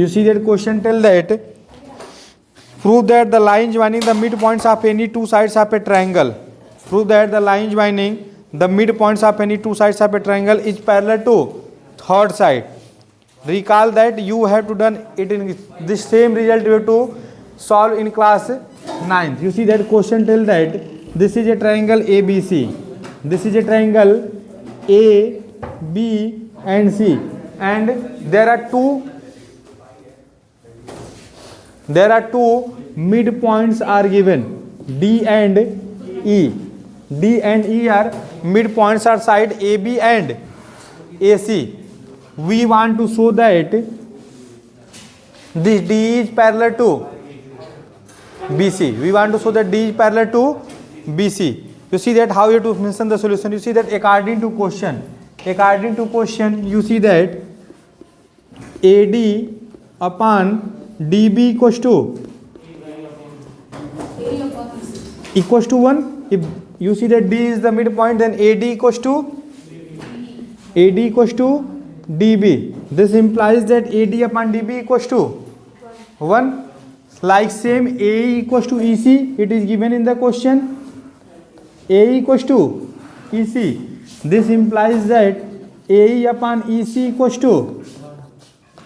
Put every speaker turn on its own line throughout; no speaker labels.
You see that question tell that prove that the line joining the midpoints of any two sides of a triangle. Prove that the line joining the midpoints of any two sides of a triangle is parallel to third side. Recall that you have to done it in this same result you have to solve in class 9th. You see that question tell that this is a triangle ABC. This is a triangle A, B and C, and there are two midpoints are given, D and E. D and E are midpoints are side AB and AC. We want to show that this D is parallel to BC. We want to show that D is parallel to BC. You see that how you have to mention the solution. You see that according to question, you see that AD upon DB equals to 1. If you see that D is the midpoint, then AD equals to DB. This implies that AD upon DB equals to 1. Like same AE equals to EC, it is given in the question. AE equals to EC. This implies that AE upon EC equals to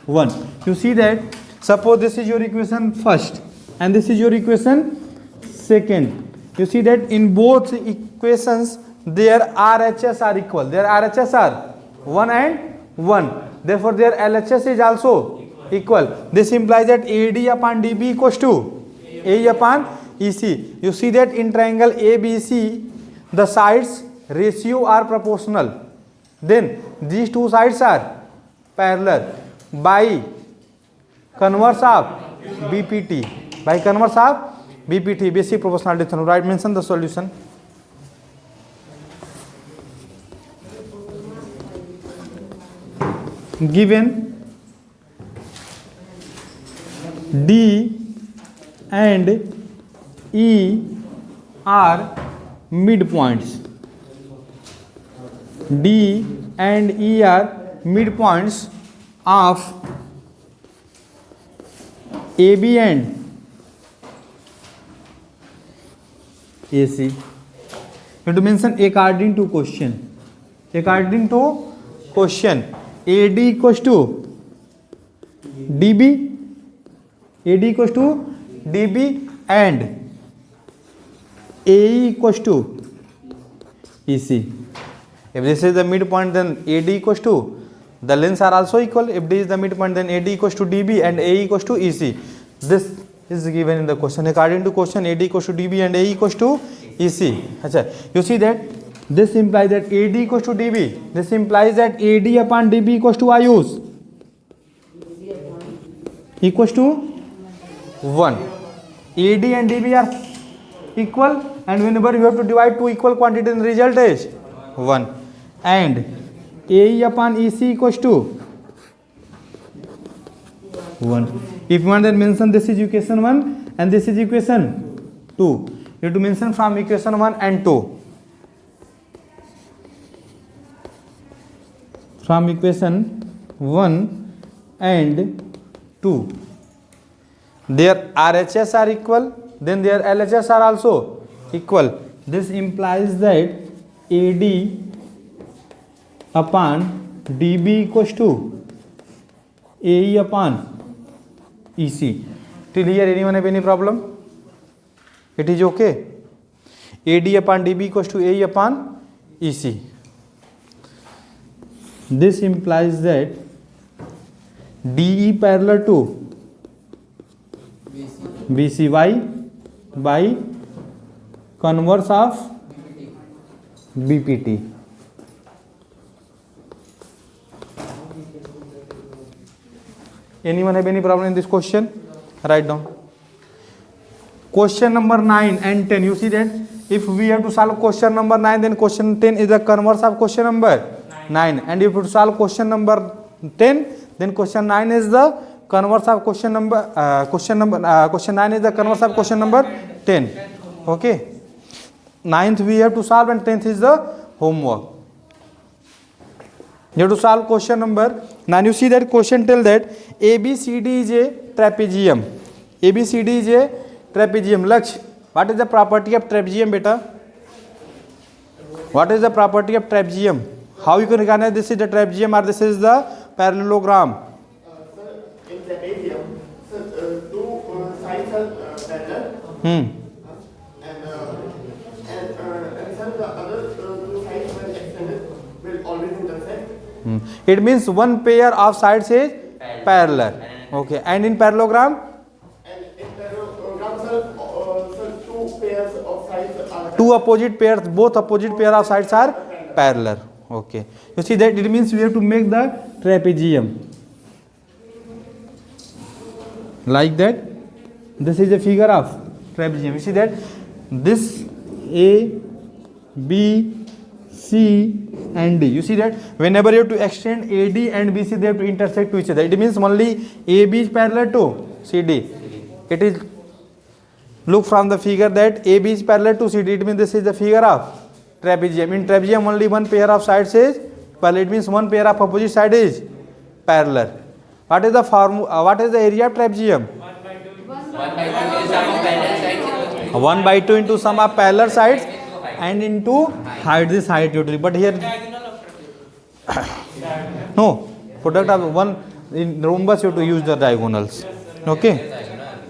1. You see that suppose this is your equation first and this is your equation second. You see that in both equations their RHS are equal. Their RHS are 1 and 1. Therefore their LHS is also equal. This implies that AD upon DB equals to AE upon EC. You see that in triangle ABC the sides ratio are proportional. Then these two sides are parallel by converse of BPT. By converse of BPT, basic proportionality theorem. Right, mention the solution. Given D and E are midpoints. D and E are midpoints of AB and AC. You have to mention according to question. According to question, AD equals to DB. AD equals to DB and AE equals to EC. If this is the midpoint, then AD equals to, the lengths are also equal. If D is the midpoint, then AD equals to DB and AE equals to EC. This is given in the question. According to question, AD equals to DB and AE equals to EC. You see that this implies that AD equals to DB. This implies that AD upon DB equals to I use equals to 1. AD and DB are equal, and whenever you have to divide two equal quantities, the result is 1. And AE upon EC equals to 1. If you want, then mention this is equation 1 and this is equation 2. You have to mention from equation 1 and 2. From equation 1 and 2. Their RHS are equal, then their LHS are also equal. This implies that AD upon DB equals to AE upon EC. Till here anyone have any problem? It is okay. AD upon DB equals to AE upon EC. This implies that DE parallel to BCY by converse of BPT. Anyone have any problem in this question? Write down. Question number 9 and 10. You see that if we have to solve question number 9, then question 10 is the converse of question number 9. And if we solve question number 10, then question 9 is the converse of question number question 9 is the converse of question number 10. Okay. 9th we have to solve and 10th is the homework. You have to solve question number 9. You see that question tell that ABCD is a trapezium. ABCD is a trapezium. Laksh, what is the property of trapezium, beta? What is the property of trapezium? How you can recognize this is the trapezium or this is the parallelogram?
Sir, in trapezium, sir, two sides are parallel.
Hmm.
And sir, the other two sides when extended will always intersect.
It means one pair of sides is parallel. Okay. And in parallelogram?
And in parallelogram, sir, two pairs of sides are
Two opposite pairs, both opposite pair of sides are parallel. Okay. You see that it means we have to make the trapezium. Like that. This is a figure of trapezium. You see that this A, B, C and D. You see that whenever you have to extend AD and BC, they have to intersect to each other. It means only AB is parallel to CD. It is, look from the figure that AB is parallel to CD. It means this is the figure of trapezium. In trapezium only one pair of sides is parallel. It means one pair of opposite side is parallel. What is the what is the area of trapezium? 1 by 2 into sum of parallel sides and into height. This height totally. But here no, product of one in rhombus you have to use the diagonals. Okay.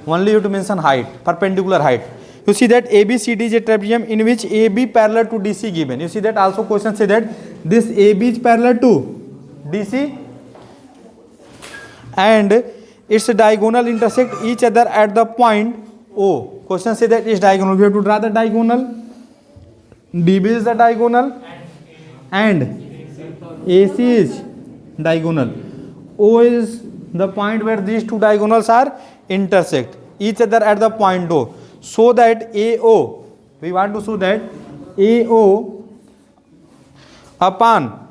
Only you have to mention height, perpendicular height. You see that ABCD is a trapezium in which AB parallel to DC given. You see that also question say that this AB is parallel to DC and its diagonal intersect each other at the point O. Question say that is diagonal. We have to draw the diagonal. DB is the diagonal and AC is diagonal. O is the point where these two diagonals are intersect each other at the point O. So that AO, we want to show that AO upon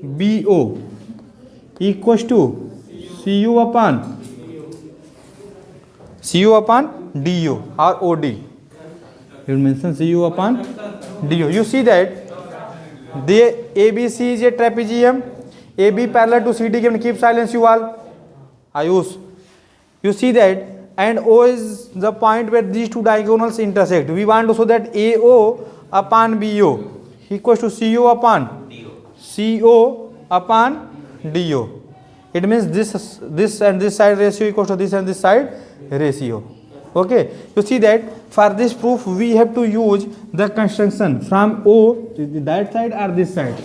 BO equals to CU upon DO or OD. You mention CU upon DO. You see that the ABC is a trapezium. AB parallel to CD given. Keep silence you all. Ayush. You see that and O is the point where these two diagonals intersect. We want to show that AO upon BO equals to CO upon DO. It means this and this side ratio equals to this and this side ratio. Okay. You see that for this proof we have to use the construction from O to that side or this side.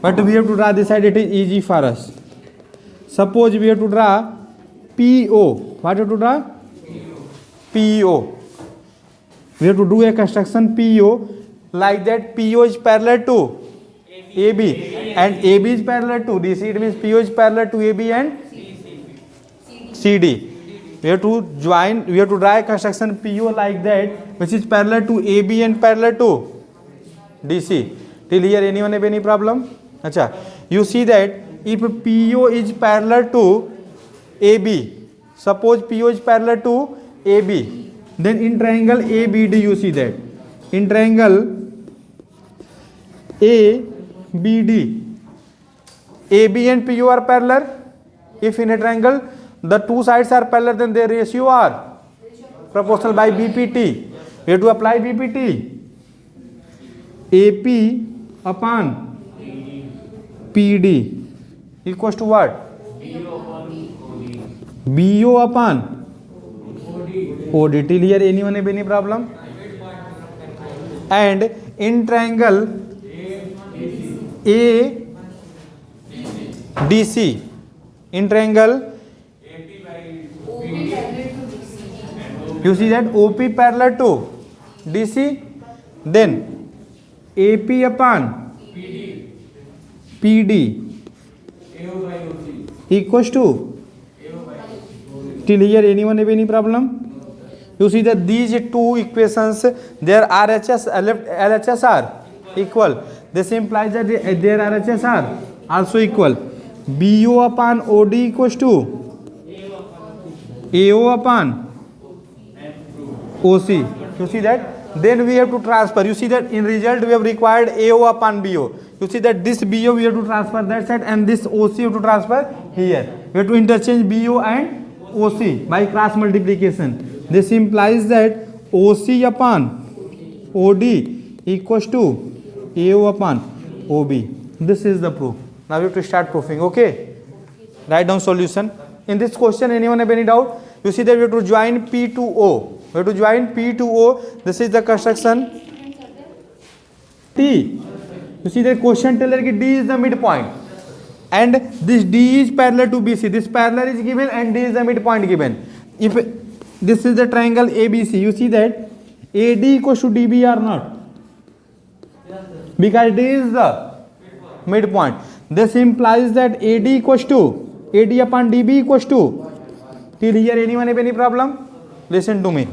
But we have to draw this side. It is easy for us. Suppose we have to draw PO. What have to draw? PO. We have to do a construction PO like that. PO is parallel to AB and AB is parallel to DC. It means PO is parallel to AB and CD. We have to join. We have to draw a construction PO like that, which is parallel to AB and parallel to DC. Till here, anyone have any problem? Acha. You see that if PO is parallel to AB, suppose PO is parallel to AB, then in triangle ABD you see that in triangle ABD, AB and PO are parallel. If in a triangle the two sides are parallel, then their ratio are proportional by BPT. We have to apply BPT. AP upon PD equals to what? BO upon OD. Till here anyone have any problem? And in triangle ADC, in triangle you see that OP parallel to DC, then AP upon PD equals to. Till here anyone have any problem? You see that these two equations, their RHS LHS are equal. This implies that their RHS are also equal. BO upon OD equals to AO upon OC. You see that? Then we have to transfer. You see that in result we have required AO upon BO. you see that this BO we have to transfer that side and this OC we have to transfer here. We have to interchange BO and OC by cross multiplication. This implies that OC upon OD equals to AO upon OB. This is the proof. Now we have to start proving. Okay. Write down solution. In this question, anyone have any doubt? You see that we have to join P to O. We have to join P to O. This is the construction T. You see that question tell that D is the midpoint. And this D is parallel to BC. This parallel is given and D is the midpoint given. If this is the triangle ABC, you see that AD equals to DB or not? Because D is the midpoint. This implies that AD equals to AD upon DB equals to. Till here anyone have any problem? Listen to me.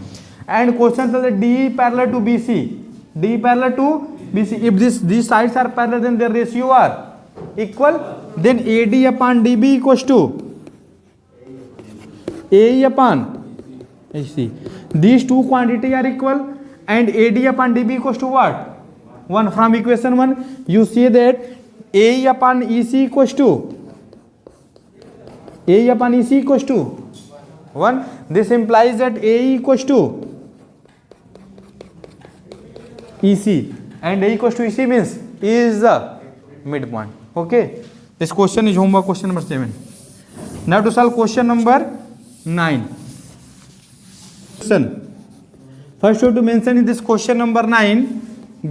And question says that D parallel to BC. D parallel to BC. If these sides are parallel, then their ratio are equal. Then AD upon DB equals to AE upon AC. These two quantity are equal and AD upon DB equals to what? 1. From equation 1, you see that AE upon EC equals to AE upon EC equals to 1. This implies that AE equals to EC and A equals to EC means E is the midpoint. Okay. This question is homework question number 7. Now to solve question number 9. First you have to mention in this question number 9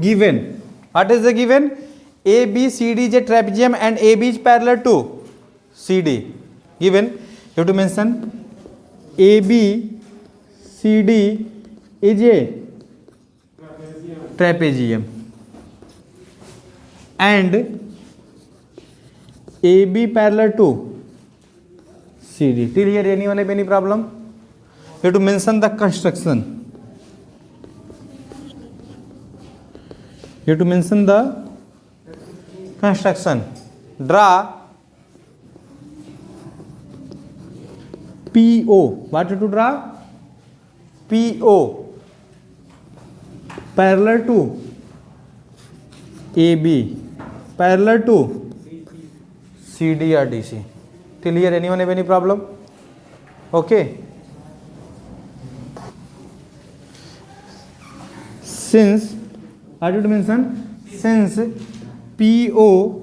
given. What is the given? ABCD is a trapezium and AB is parallel to CD. Given. You have to mention ABCD is a trapezium and AB parallel to CD. Till here anyone have any problem? You have to mention the construction. You have to mention the construction. Draw PO. What you have to draw? PO parallel to AB parallel to CD or DC. Till here anyone have any problem? Okay. Since I did mention since PO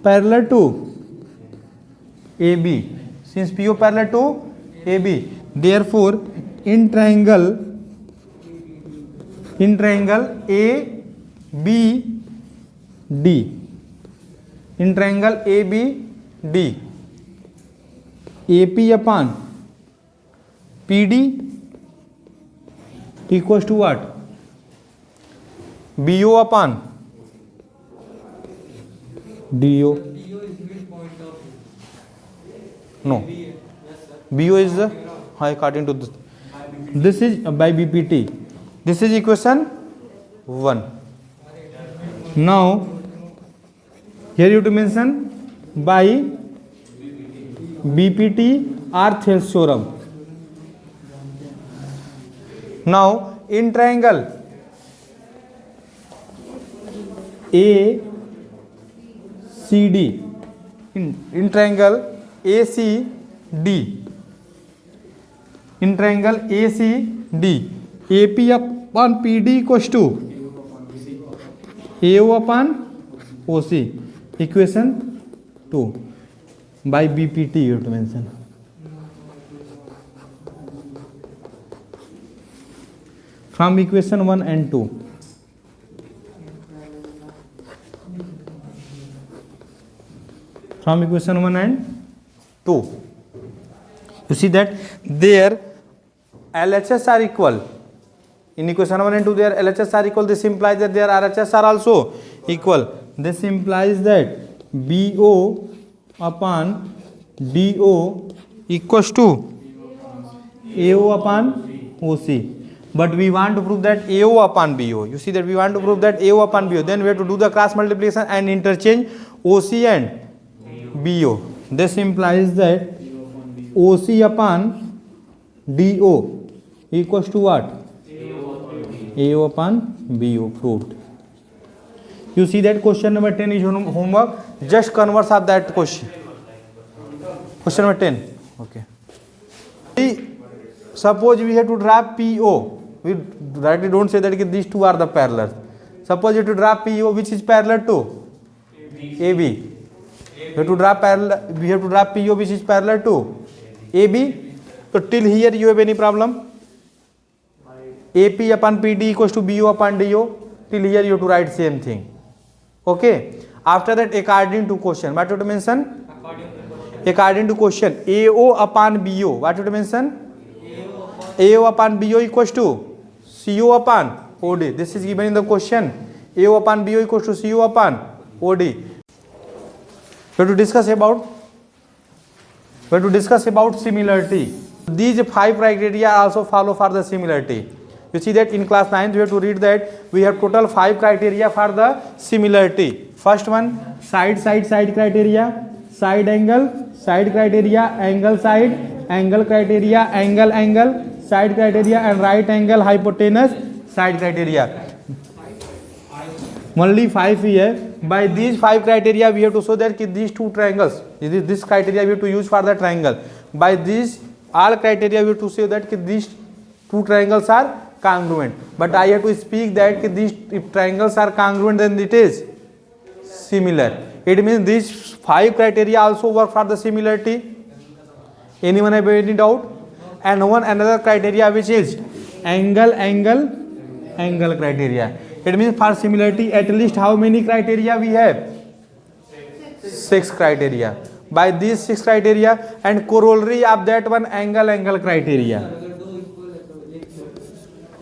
parallel to AB, since PO parallel to AB, therefore in triangle ABD, in triangle ABD, AP upon PD equals to what? BO upon DO. No. BO is the according to this is by BPT. This is equation 1. Now here you have to mention by BPT or Thales theorem. Now in triangle ACD, in triangle ACD, in triangle ACD, AP upon PD equals to AO upon OC. Equation 2 by BPT you have to mention. From equation 1 and 2. From equation 1 and 2. You see that their LHS are equal. In equation 1 and 2 their LHS are equal. This implies that their RHS are also equal. This implies that BO upon DO equals to AO upon OC. But we want to prove that AO upon BO. You see that we want to prove that AO upon BO. Then we have to do the cross multiplication and interchange OC and BO. This implies that OC upon DO equals to what? AO upon BO. Proved. You see that question number 10 is homework. Just converse of that question. Question number 10. Okay. Suppose we have to draw PO. We directly don't say that these two are the parallel. Suppose you have to draw PO which is parallel to AB. We have to draw PO which is parallel to AB. So till here you have any problem? AP upon PD equals to BO upon DO. Till here you have to write same thing. Okay. After that, according to question, what you have to mention? According to question, AO upon BO. What you have to mention? AO upon BO equals to CO upon OD. This is given in the question. AO upon BO equals to CO upon OD. We have to discuss about similarity. These 5 criteria also follow for the similarity. You see that in class 9 we have to read that we have total 5 criteria for the similarity. First one, side criteria, side criteria, angle criteria, angle, side criteria, and right angle hypotenuse side criteria. Only 5 here. By these 5 criteria we have to show that these two triangles, this criteria we have to use for the triangle. By these all criteria we have to say that these two triangles are congruent. But I have to speak that these if triangles are congruent, then it is similar. It means these 5 criteria also work for the similarity. Anyone have any doubt? And another criteria which is angle criteria. It means for similarity at least how many criteria we have? 6 criteria. By these 6 criteria and corollary of that one angle criteria.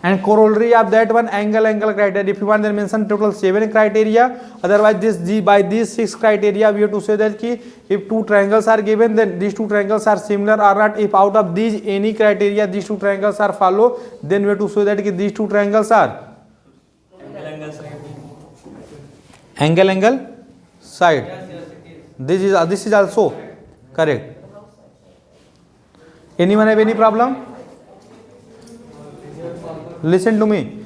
And corollary of that one angle criteria. If you want to mention total 7 criteria. Otherwise by these 6 criteria we have to say that if 2 triangles are given, then these 2 triangles are similar or not. If out of these any criteria these 2 triangles are follow, then we have to say that these 2 triangles are angle side. This is also correct. Anyone have any problem? Listen to me.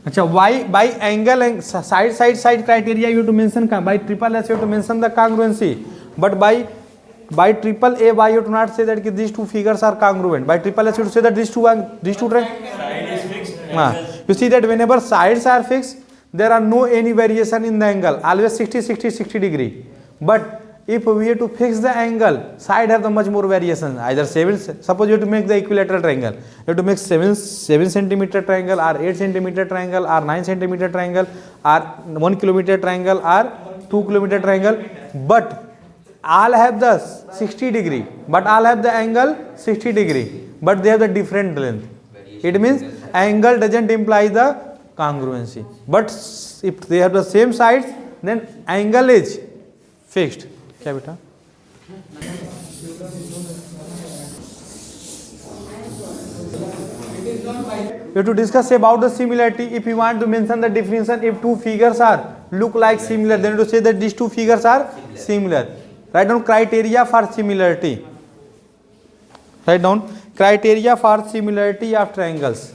Achha, why by angle and side criteria you have to mention, by triple S you have to mention the congruency, but by triple A why you have to not say that these two figures are congruent. By triple S you have to say that these two side is fixed. You see that whenever sides are fixed, there are no any variation in the angle, always 60 degree. But if we have to fix the angle, side have the much more variation. Either 7, suppose you have to make the equilateral triangle, you have to make 7 centimeter triangle or 8 centimeter triangle or 9 centimeter triangle or 1 kilometer triangle or 2 kilometer triangle, but all have the 60 degree, but all have the angle 60 degree, but they have the different length. It means angle doesn't imply the congruency, but if they have the same sides, then angle is fixed. क्या बेटा? We have to discuss about the similarity. If you want to mention the definition, if 2 figures are look like similar, then you have to say that these 2 figures are similar. Write down criteria for similarity. Write down criteria for similarity of triangles.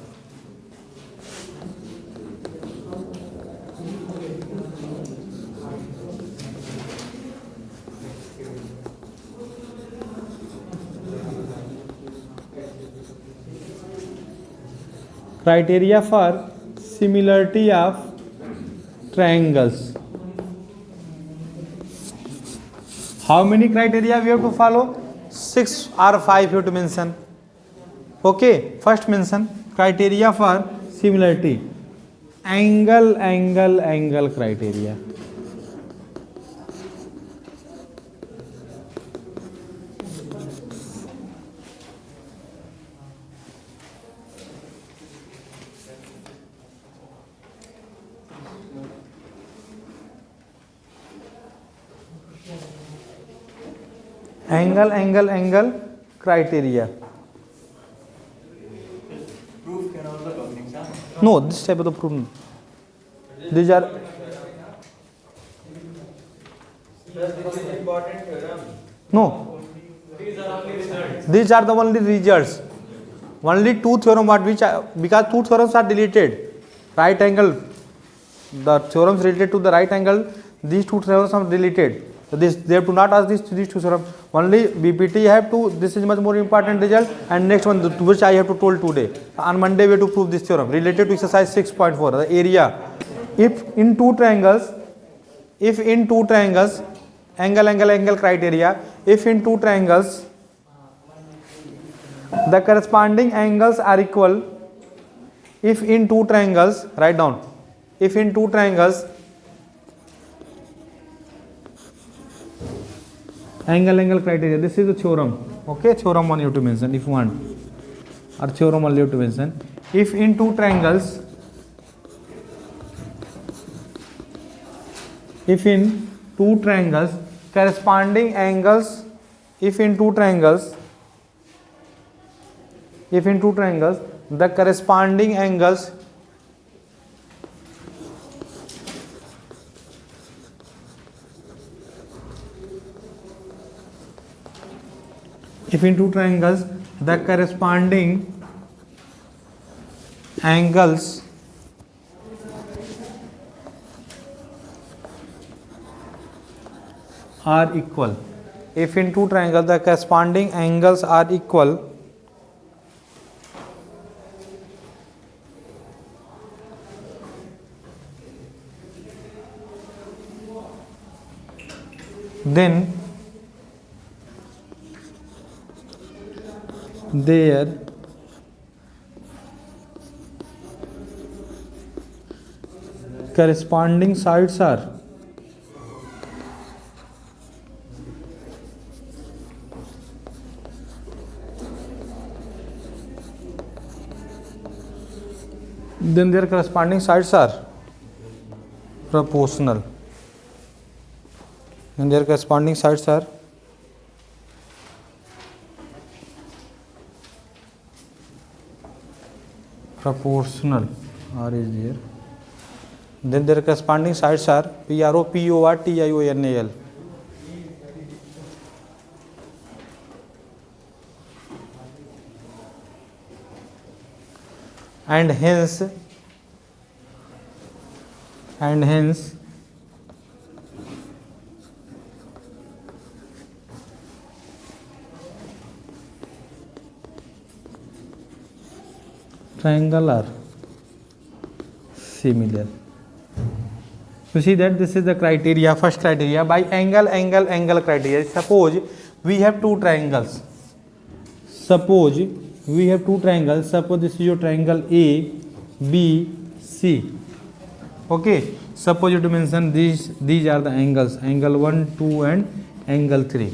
Criteria for similarity of triangles. How many criteria we have to follow? 6 or 5 you have to mention. Okay, first mention criteria for similarity. Angle criteria. Angle criteria.
Proof can also talking, sir.
No, this type of the proof. These are
This is important theorem.
no.
These are
These are the only results. Only two theorem what which are, because two theorems are deleted. Right angle, the theorems related to the right angle, these two theorems are deleted. So this they have to not ask these two theorems. Only BPT have to. This is much more important result. And next one which I have to told today. On Monday we have to prove this theorem related to exercise 6.4. The area. If in two triangles, angle criteria. If in two triangles the corresponding angles are equal. If in two triangles, write down. If in two triangles, angle criteria. This is the theorem. Okay, theorem one you have to mention if you want, or theorem only you have to mention. If in two triangles, corresponding angles, if in two triangles, the corresponding angles are equal. If in two triangles the corresponding angles are equal, then their corresponding sides are proportional. And their corresponding sides are proportional. R is there. Then their corresponding sides are PRO, POR, TIO, NAL. And hence triangle are similar. You see that this is the criteria, first criteria by angle criteria. Suppose we have two triangles. Suppose this is your triangle A, B, C. Okay. Suppose you to mention these are the angles, angle 1, 2 and angle 3.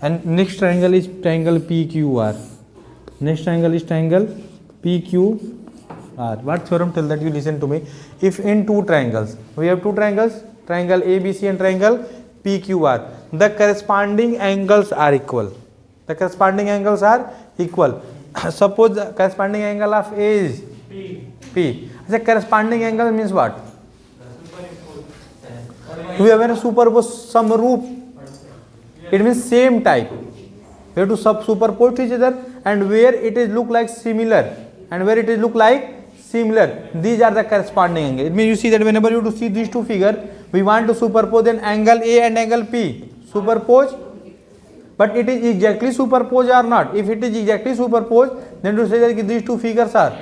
And next triangle is triangle PQR. Next triangle is triangle PQR. What theorem tell that? You listen to me. If in two triangles, we have two triangles, triangle ABC and triangle PQR, the corresponding angles are equal. Suppose the corresponding angle of A is P. The corresponding angle means what? We have a superpose some roof. It means same type. We have to superpose each other, and where it is look like similar, these are the corresponding angle. It means you see that whenever you to see these two figures, we want to superpose then angle A and angle P. Superpose. But it is exactly superposed or not? If it is exactly superposed, then to say that these two figures are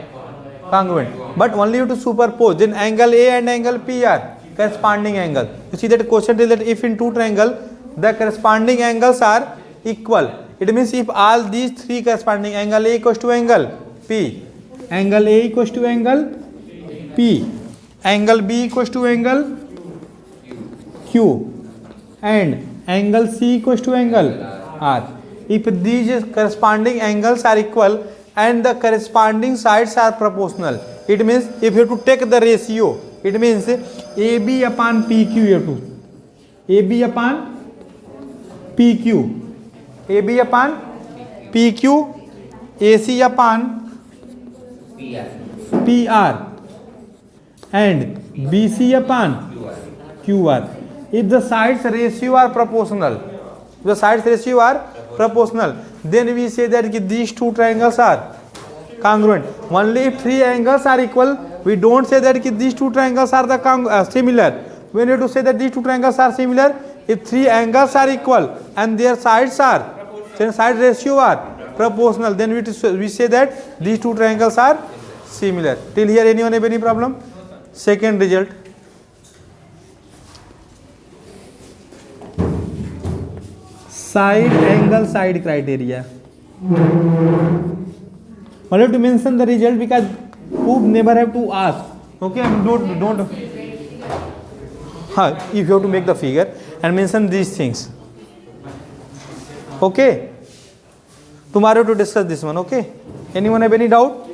congruent. But only you to superpose, then angle A and angle P are corresponding angle. You see that question is that if in two triangles the corresponding angles are equal. It means if all these three corresponding, angle A equals to angle P, angle A equals to angle P, angle B equals to angle Q, and angle C equals to angle R. If these corresponding angles are equal and the corresponding sides are proportional, it means if you have to take the ratio, it means AB upon PQ you have to. AB upon PQ. AB upon PQ, AC upon PR, and BC upon QR. If the sides ratio are proportional, proportional. Then we say that these two triangles are congruent. Only if three angles are equal, we don't say that these two triangles are the similar. We need to say that these two triangles are similar if three angles are equal and their sides are, then side ratio are proportional. Then we say that these two triangles are similar. Till here, anyone have any problem? Second result. Side angle side criteria. Only to mention the result because you never have to ask. Okay, don't. If you have to make the figure and mention these things. Okay. Tomorrow to discuss this one. Okay. Anyone have any doubt?